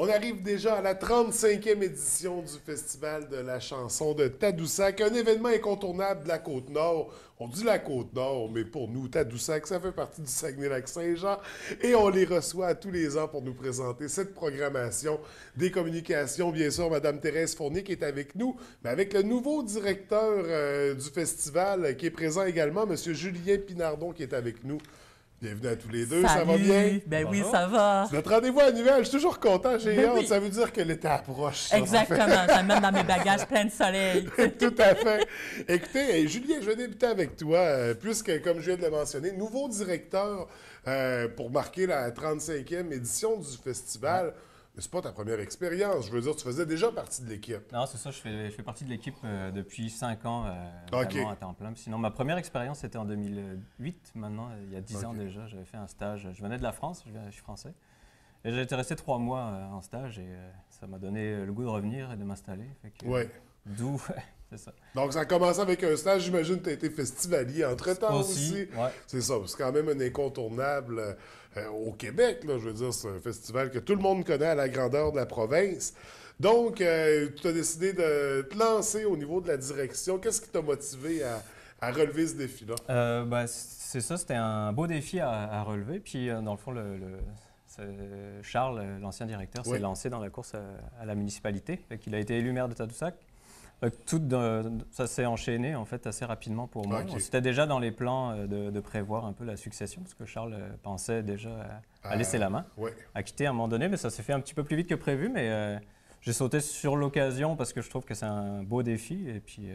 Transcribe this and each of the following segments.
On arrive déjà à la 35e édition du Festival de la chanson de Tadoussac, un événement incontournable de la Côte-Nord. On dit la Côte-Nord, mais pour nous, Tadoussac, ça fait partie du Saguenay-Lac-Saint-Jean. Et on les reçoit tous les ans pour nous présenter cette programmation des communications. Bien sûr, Mme Thérèse Fournier qui est avec nous, mais avec le nouveau directeur du festival qui est présent également, M. Julien Pinardon qui est avec nous. Bienvenue à tous les deux, Salut. Ça va bien? Ben oui, ça va. C'est notre rendez-vous annuel, je suis toujours content, j'ai hâte, oui. ça veut dire que l'été approche. Ça, Exactement, j'amène dans mes bagages plein de soleil. Tout à fait. Écoutez, Julien, je vais débuter avec toi, puisque, comme je viens de le mentionner, nouveau directeur pour marquer la 35e édition du festival. Mais c'est pas ta première expérience, je veux dire, tu faisais déjà partie de l'équipe. Non, c'est ça, je fais partie de l'équipe depuis 5 ans, OK. vraiment à temps plein. Puis sinon, ma première expérience, c'était en 2008, maintenant, il y a 10 ans déjà. J'avais fait un stage, je venais de la France, je suis français. Et j'ai été resté 3 mois en stage et ça m'a donné le goût de revenir et de m'installer. Ouais. D'où, c'est ça. Donc, ça a commencé avec un stage. J'imagine que tu as été festivalier entre-temps aussi. Ouais. C'est ça. C'est quand même un incontournable au Québec. Là, je veux dire, c'est un festival que tout le monde connaît à la grandeur de la province. Donc, tu as décidé de te lancer au niveau de la direction. Qu'est-ce qui t'a motivé à relever ce défi-là? C'est ça, c'était un beau défi à relever. Puis, dans le fond, Charles, l'ancien directeur, s'est lancé dans la course à la municipalité. Il a été élu maire de Tadoussac. Ça s'est enchaîné en fait assez rapidement pour moi. Okay. C'était déjà dans les plans de prévoir un peu la succession parce que Charles pensait déjà à laisser la main, à quitter à un moment donné, mais ça s'est fait un petit peu plus vite que prévu. Mais j'ai sauté sur l'occasion parce que je trouve que c'est un beau défi et puis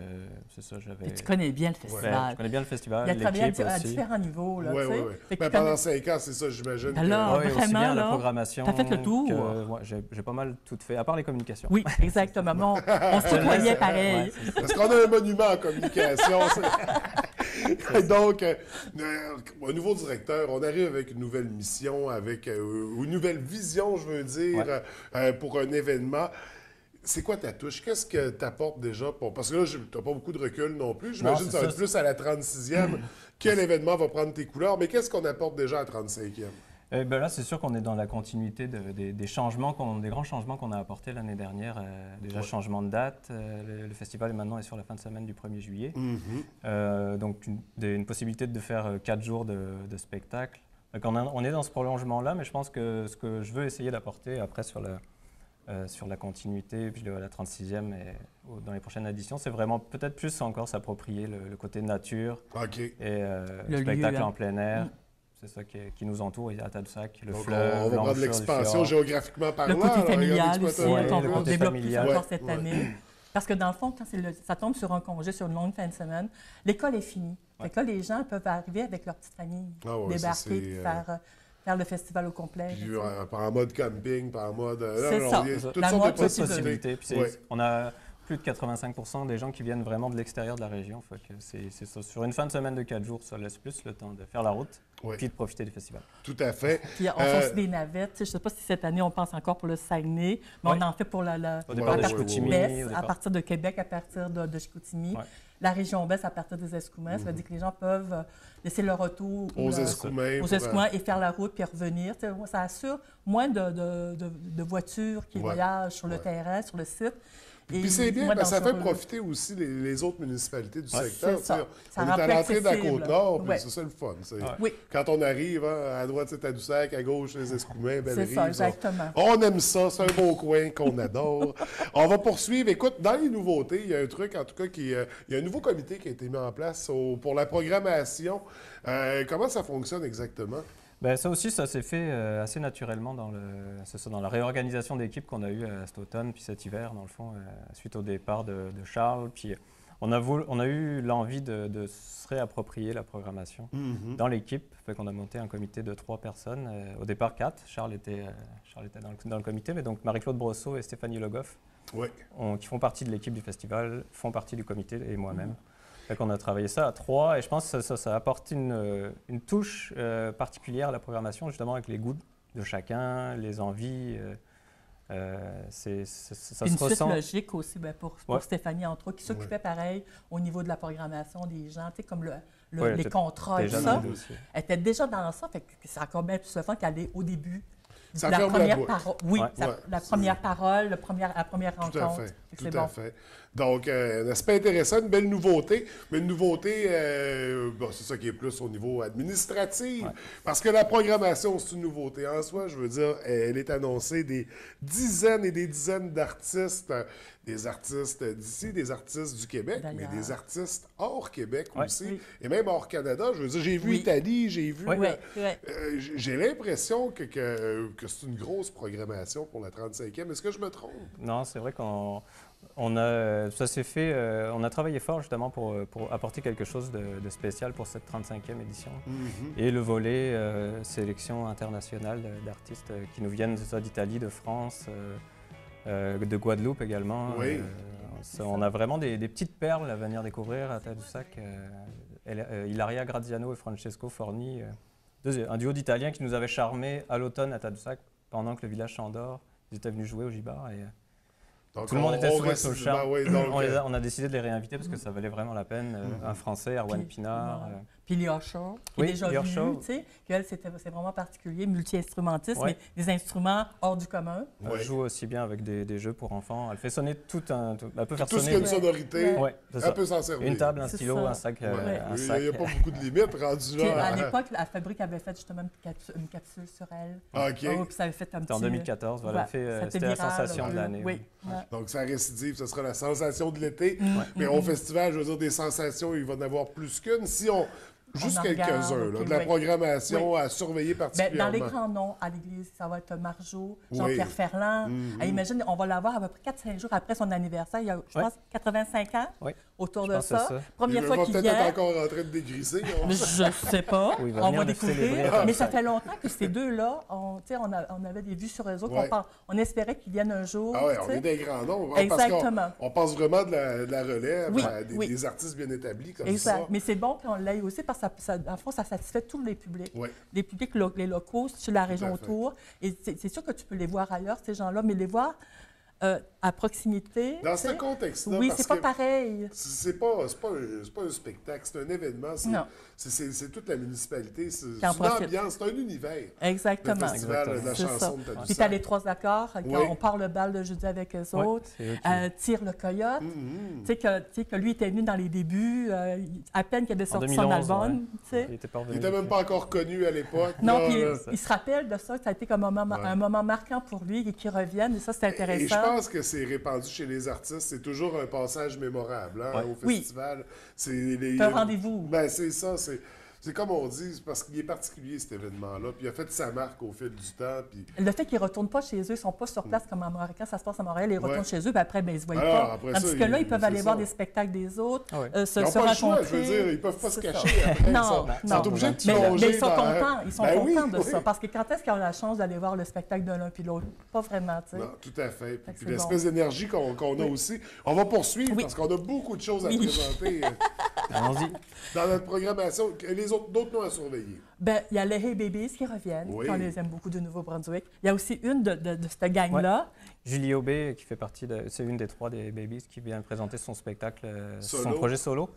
c'est ça, j'avais... Et tu connais bien le festival. Je connais bien le festival, il a travaillé l'équipe à aussi. différents niveaux. Là, Pendant 5 ans, c'est ça, j'imagine. Ben là, oui, aussi bien la programmation. Tu as fait le tour. J'ai pas mal tout fait, à part les communications. Oui, exactement. On se tutoyait pareil. Parce qu'on a un monument en communication. Donc, un nouveau directeur, on arrive avec une nouvelle mission, avec une nouvelle vision, je veux dire, pour un événement. C'est quoi ta touche? Qu'est-ce que tu apportes déjà? Parce que là, tu n'as pas beaucoup de recul non plus. J'imagine que ça va être plus à la 36e. Quel événement va prendre tes couleurs? Mais qu'est-ce qu'on apporte déjà à la 35e? Là, c'est sûr qu'on est dans la continuité des changements, des grands changements qu'on a apportés l'année dernière. Déjà, changement de date. Le festival maintenant est sur la fin de semaine du 1er juillet. Donc, une possibilité de faire 4 jours de spectacle. Donc, on est dans ce prolongement-là, mais je pense que ce que je veux essayer d'apporter après sur la continuité, puis la 36e et dans les prochaines éditions, c'est vraiment peut-être plus encore s'approprier le côté nature et le spectacle en plein air. C'est ça qui nous entoure à Tadoussac, le fleuve, on va prendre l'expansion géographiquement parlant. Le côté familial aussi, on développe plus encore cette Ouais. année. Parce que dans le fond, quand ça tombe sur un congé, sur une longue fin de semaine, l'école est finie. Fait que là, les gens peuvent arriver avec leur petite famille, débarquer, puis faire le festival au complet. Puis, en mode camping, en mode... C'est ça. Toutes sortes de possibilités. Puis on a plus de 85% des gens qui viennent vraiment de l'extérieur de la région. Fait que c'est ça. Sur une fin de semaine de 4 jours, ça laisse plus le temps de faire la route puis de profiter du festival. Tout à fait. Puis on fait aussi des navettes. Je ne sais pas si cette année, on pense encore pour le Saguenay, mais on en fait pour au départ de Chicoutimi. À partir de Québec, à partir de Chicoutimi. La région Baisse à partir des Escoumins. Ça veut dire que les gens peuvent laisser leur auto aux Escoumins et faire la route puis revenir. Ça assure moins de voitures qui voyagent sur le terrain, sur le site. Et puis c'est bien, parce que ça fait profiter aussi les autres municipalités du secteur. On est à l'entrée de la Côte-Nord, puis c'est ça le fun. Quand on arrive, à droite c'est Tadoussac, à gauche les Escoumins, Belle-Rive. C'est ça, exactement. On aime ça, c'est un beau coin qu'on adore. On va poursuivre. Écoute, dans les nouveautés, il y a un truc, en tout cas, il y a un nouveau comité qui a été mis en place pour la programmation. Comment ça fonctionne exactement? Ça aussi, ça s'est fait assez naturellement dans la réorganisation d'équipe qu'on a eue cet automne puis cet hiver, dans le fond, suite au départ de Charles. Puis on a eu l'envie de se réapproprier la programmation dans l'équipe. Fait qu'on a monté un comité de 3 personnes. Au départ, 4. Charles était dans le comité, mais donc Marie-Claude Brosseau et Stéphanie Legoff, qui font partie de l'équipe du festival, font partie du comité et moi-même. Fait qu'on a travaillé ça à 3 et je pense que ça apporte une touche particulière à la programmation, justement avec les goûts de chacun, les envies. Ça une se ressent. suite logique aussi pour Stéphanie, entre autres, qui s'occupait pareil au niveau de la programmation des gens, tu sais, comme les contrats et tout ça. Elle était déjà dans ça, fait que c'est encore bien plus le fun qu'elle est au début Ça ferme la boucle. Oui, ouais. La première parole, la première rencontre. Tout à fait. Tout à fait. Donc, un aspect intéressant, une belle nouveauté, mais une nouveauté, c'est ça qui est plus au niveau administratif, parce que la programmation, c'est une nouveauté en soi. Je veux dire, elle est annoncée des dizaines et des dizaines d'artistes, des artistes d'ici, des artistes du Québec, mais des artistes hors Québec aussi, et même hors Canada. Je veux dire, j'ai vu Italie, j'ai vu... j'ai l'impression que c'est une grosse programmation pour la 35e. Est-ce que je me trompe? Non, c'est vrai ça s'est fait, on a travaillé fort justement pour apporter quelque chose de spécial pour cette 35e édition. Et le volet sélection internationale d'artistes qui nous viennent d'Italie, de France, de Guadeloupe également. Oui. On a vraiment des petites perles à venir découvrir à Tadoussac. Ilaria Graziano et Francesco Forni, un duo d'Italiens qui nous avait charmés à l'automne à Tadoussac pendant que le village Chandor, ils étaient venus jouer au Gibar. Donc, tout le monde était sous le charme. On a décidé de les réinviter parce que ça valait vraiment la peine. Un Français, Arwan Pinard. Puis Lior Shaw, qui est déjà venu, tu sais, qu'elle, c'est vraiment particulier, multi-instrumentiste, mais des instruments hors du commun. Elle joue aussi bien avec des jeux pour enfants. Elle fait sonner elle peut faire tout ce qui a une sonorité, elle peut s'en servir. Une table, un stylo, un sac. Il n'y a pas beaucoup de limites rendues là. À l'époque, la Fabrique avait fait justement une capsule sur elle. OK. Puis ça avait fait un petit... C'était en 2014, voilà. C'était la sensation de l'année. Oui. Donc, ça récidive, ce sera la sensation de l'été. Mais au festival, je veux dire, des sensations, il va en avoir plus qu'une. Si on... Juste quelques-uns, de la programmation à surveiller particulièrement. Dans les grands noms à l'Église, ça va être Marjo, Jean-Pierre Ferland. Imagine, on va l'avoir à peu près 4-5 jours après son anniversaire. Il y a, je pense, 85 ans autour de ça. Première fois qu'il vient. Il va peut-être être encore en train de dégriser. Je ne sais pas. On va découvrir. Mais ça fait longtemps que ces deux-là, on avait des vues sur eux autres. On espérait qu'ils viennent un jour. Ah oui, on est des grands noms. Exactement. On passe vraiment de la relève à des artistes bien établis comme ça. Mais c'est bon qu'on l'aille aussi parce que en fond, ça satisfait tous les publics. Les publics, les locaux sur la région autour. Et c'est sûr que tu peux les voir ailleurs, ces gens-là, mais les voir à proximité. Dans ce contexte-là, oui, c'est pas pareil. C'est pas un spectacle, c'est un événement. C'est toute la municipalité. C'est une ambiance, c'est un univers. Exactement. Le festival de la chanson de Tadoussac. Puis tu as les 3 accords. Quand on part le bal de jeudi avec eux autres. Tire le coyote. Tu sais que lui était venu dans les débuts, à peine qu'il avait sorti son album. Il n'était même pas encore connu à l'époque. Non, puis il se rappelle de ça. Ça a été comme un moment marquant pour lui et qu'il revienne. Et ça, c'est intéressant. Je pense que c'est répandu chez les artistes. C'est toujours un passage mémorable au festival. C'est un rendez-vous. Ben, c'est ça. C'est comme on dit, parce qu'il est particulier, cet événement-là. Puis il a fait sa marque au fil du temps. Puis... Le fait qu'ils ne retournent pas chez eux, ils ne sont pas sur place comme à Montréal. Quand ça se passe à Montréal, ils retournent chez eux, puis après, ils ne se voient pas. Tandis que là, ils peuvent aller voir des spectacles des autres, se rencontrer. Choix, je veux dire, ils ne peuvent pas se cacher après. Non, ils sont obligés de plonger. Mais ils sont contents. Ils sont contents de ça. Parce que quand est-ce qu'ils ont la chance d'aller voir le spectacle de l'un puis de l'autre? Pas vraiment, tu sais. Non, tout à fait. Puis l'espèce d'énergie qu'on a aussi. On va poursuivre parce qu'on a beaucoup de choses à présenter. Allons-y. Dans notre programmation, les d'autres noms à surveiller. Bien, il y a les Hey Babies qui reviennent. On les aime beaucoup du Nouveau-Brunswick. Il y a aussi une de cette gang-là. Julie Aubé, qui fait partie c'est une des 3 des Babies, qui vient présenter son spectacle, son projet solo.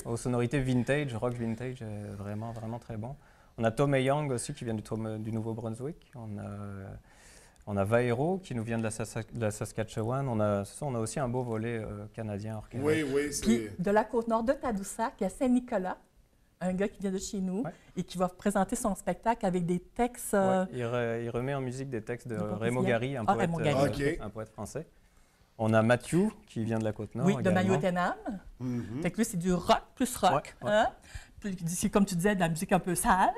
Aux sonorités vintage, rock vintage, vraiment, vraiment très bon. On a Tom et Young aussi, qui vient du Nouveau-Brunswick. On a Vaero, qui nous vient de la Saskatchewan. On a aussi un beau volet canadien hors Québec. Oui, Puis de la Côte-Nord de Tadoussac, il y a Saint-Nicolas, un gars qui vient de chez nous et qui va présenter son spectacle avec des textes... Il remet en musique des textes de Raymond Gary, un poète français. On a Mathieu, qui vient de la Côte-Nord de Mayo-Tenam. Fait que lui, c'est du rock plus rock. Puis, comme tu disais, de la musique un peu sale.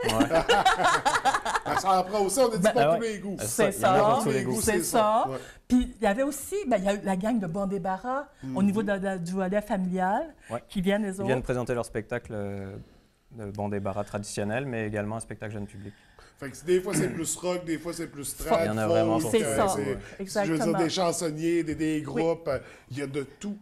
Ça en prend aussi, on a dit pour tous les goûts. C'est ça. C'est ça. Puis il y avait aussi il y a la gang de Bon Débarras au niveau du volet familial qui viennent les autres. Ils viennent présenter leur spectacle de Bon Débarras traditionnel, mais également un spectacle jeune public. Fait que des fois, c'est plus rock, des fois, c'est plus trap. Il y en a vraiment. C'est ça, exactement. Je veux dire, des chansonniers, des groupes, il y a de tout.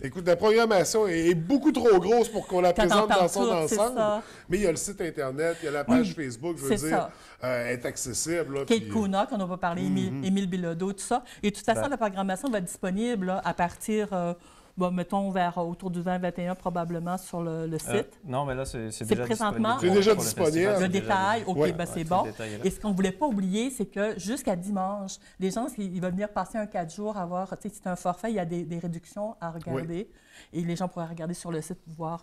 Écoute, la programmation est beaucoup trop grosse pour qu'on la présente dans son ensemble. Mais il y a le site Internet, il y a la page Facebook, je veux dire, est accessible. Là, Kate Kuna, qu'on va parler, Émile Bilodeau, tout ça. Et de toute façon, la programmation va être disponible à partir... Bon, mettons autour du 20-21 probablement sur le site. Non, mais là, c'est déjà présentement, disponible. C'est déjà disponible. Le détail, OK, ben c'est bon. Et ce qu'on ne voulait pas oublier, c'est que jusqu'à dimanche, les gens, ils veulent venir passer un 4 jours, avoir, tu sais, c'est un forfait, il y a des réductions à regarder. Et les gens pourraient regarder sur le site pour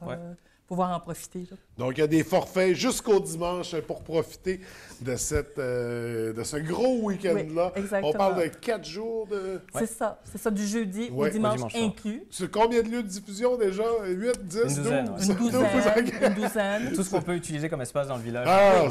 pouvoir en profiter. Là. Donc, il y a des forfaits jusqu'au dimanche pour profiter de ce gros week-end-là. Oui, on parle de 4 jours de... C'est ça, du jeudi au dimanche inclus. C'est combien de lieux de diffusion déjà? 8, 10, 12? Une douzaine. Tout ce qu'on peut utiliser comme espace dans le village. Ah,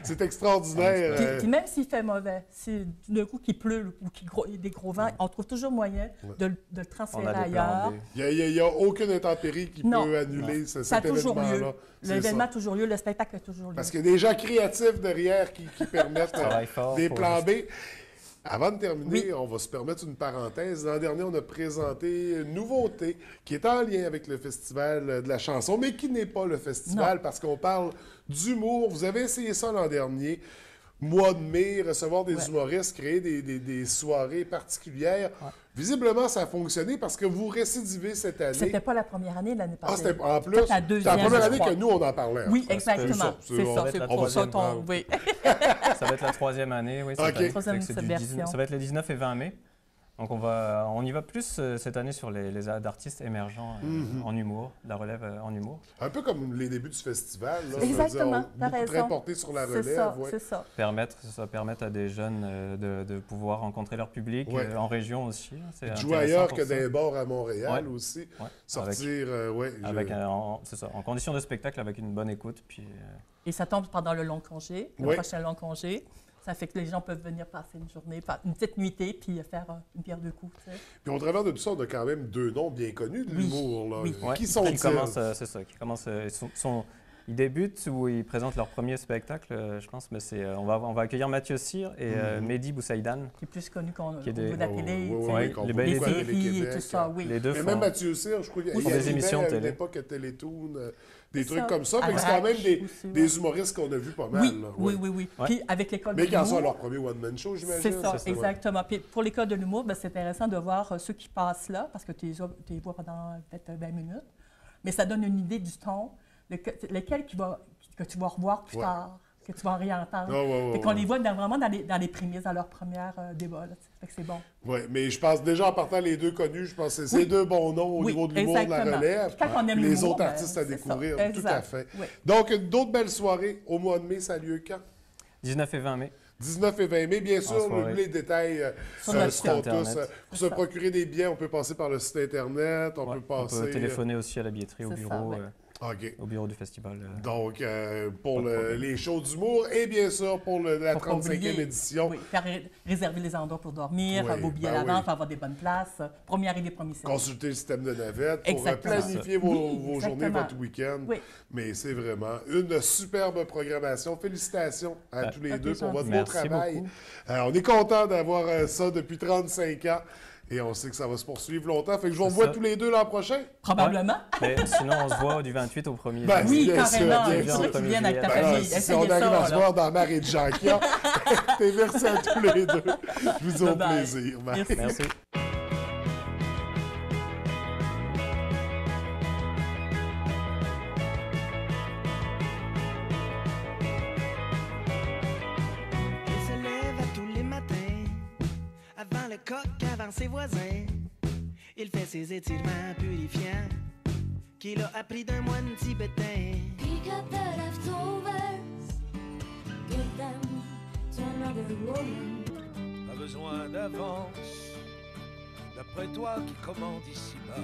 c'est extraordinaire. Puis même s'il fait mauvais, si d'un coup qu'il pleut ou qu'il y a des gros vents, on trouve toujours moyen de le transférer ailleurs. Il n'y a aucune intempérie qui peut annuler cet événement-là. L'événement a toujours lieu, le spectacle a toujours lieu. Parce qu'il y a des gens créatifs derrière qui permettent des plans B. Avant de terminer, on va se permettre une parenthèse. L'an dernier, on a présenté une nouveauté qui est en lien avec le Festival de la chanson, mais qui n'est pas le festival parce qu'on parle d'humour. Vous avez essayé ça l'an dernier. Mois de mai, recevoir des humoristes, créer des soirées particulières. Visiblement, ça a fonctionné parce que vous récidivez cette année. C'était pas la première année, l'année passée. C'était en plus. C'était la première année que nous, on en parlait. Oui, exactement. C'est ça. C'est pour ça qu'on... Oui. Ça va être la troisième année. Oui, la troisième version. Ça va être les 19 et 20 mai. Donc, on y va plus cette année sur les d'artistes émergents en humour, la relève en humour. Un peu comme les débuts du festival. Là, exactement, t'as raison. Très porté sur la relève. C'est ça. Permettre à des jeunes de pouvoir rencontrer leur public en région aussi. Jouer ailleurs que des bars à Montréal aussi. Sortir, c'est ça, en condition de spectacle avec une bonne écoute. Puis, Et ça tombe pendant le long congé, le prochain long congé. Ça fait que les gens peuvent venir passer une journée, une petite nuitée, puis faire une pierre deux coups. Tu sais. Puis au travers de tout ça, on a quand même 2 noms bien connus de l'humour. Là. Oui. Qui sont-ils? C'est ça, qui commencent... Ils débutent ou ils présentent leur premier spectacle, je pense, mais on va accueillir Mathieu Cyr et Mehdi Boussaïdan. Qui est plus connu qu'on veut d'appeler, les séries et tout ça, oui. Les deux mais même Mathieu Cyr, je crois qu'il y a des émissions de télé. À l'époque à Télétoon, des trucs comme ça, mais c'est quand même des humoristes qu'on a vus pas mal. Oui. Puis avec l'école de l'humour... Mais quand sont leur premier one-man show, j'imagine. C'est ça, exactement. Puis pour l'école de l'humour, c'est intéressant de voir ceux qui passent là, parce que tu les vois pendant peut-être 20 minutes, mais ça donne une idée du ton, lequel que tu vas revoir plus tard, que tu vas réentendre. Et qu'on les voit vraiment dans les prémices, dans leur première débat. Là, fait que c'est bon. Oui, mais je pense déjà en partant les deux connus, je pense que c'est deux bons noms au niveau de l'humour de la relève. Quand on aime les autres artistes à découvrir, tout à fait. Oui. Donc, d'autres belles soirées au mois de mai, ça a lieu quand? 19 et 20 mai. 19 et 20 mai, bien sûr, les détails seront tous. Pour se procurer des billets, on peut passer par le site Internet, on peut téléphoner aussi à la billetterie, au bureau. Au bureau du festival. Donc, pour les shows d'humour et bien sûr pour la 35e édition. Oui, faire réserver les endroits pour dormir, vos billets à l'avance, pour avoir des bonnes places, premier arrivé, premier servi. Consulter le système de navette pour planifier vos journées, votre week-end. Oui. Mais c'est vraiment une superbe programmation. Félicitations à tous les deux pour votre beau travail. On est content d'avoir ça depuis 35 ans. Et on sait que ça va se poursuivre longtemps. Fait que je vous revois tous les deux l'an prochain. Probablement. Mais sinon, on se voit du 28 au 1er. Oui, carrément. Il faudrait que tu viennes avec ta famille. Si on arrive à se voir dans Mar et Jacquia, merci à tous les deux. Je vous ai au plaisir. Merci. Avant le coq, avant ses voisins, il fait ses étirements purifiants qu'il a appris d'un moine tibétain. He got the leftovers, give them to another woman. Pas besoin d'avance, d'après toi qui commande ici-bas.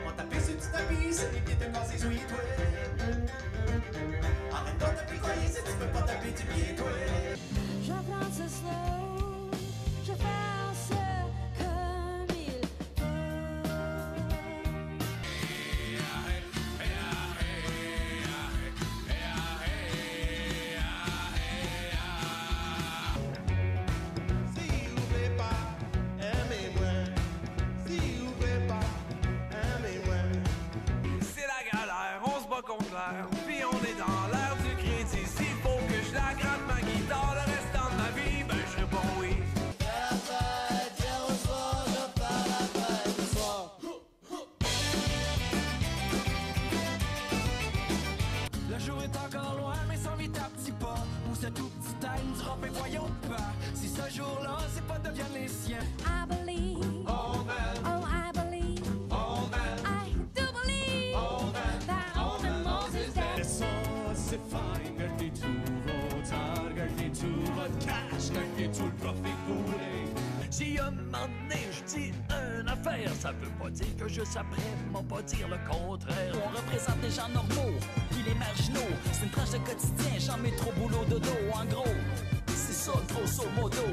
On t'appuie sur du tapis, c'est les pieds de casser souillés-toi. Arrête pas de picoyer si tu peux pas taper du pied, toi. J'avance slow, je pense comme il faut. Si vous voulez pas, aimez-moi. Si vous voulez pas, aimez-moi. C'est la galère, on se bat contre l'air, puis on est dans l'air du crédit. S'il faut que je la gratte ma guitare. jour-là, c'est pas deviennent les siens. I believe. All that, Oh, I believe. all that, I do believe all that, that old animals is Det dead. så c'est fine, gardez tout vos arts, gardez tout votre cash, gardez tout le profit que vous voulez. Si un moment donné, je dis une affaire, ça veut pas dire que juste après, m'en pas dire le contraire. On représente les gens normaux, puis les marginaux. C'est une tranche de quotidien, j'en mets trop boulot dodo, en gros. C'est ça, grosso modo.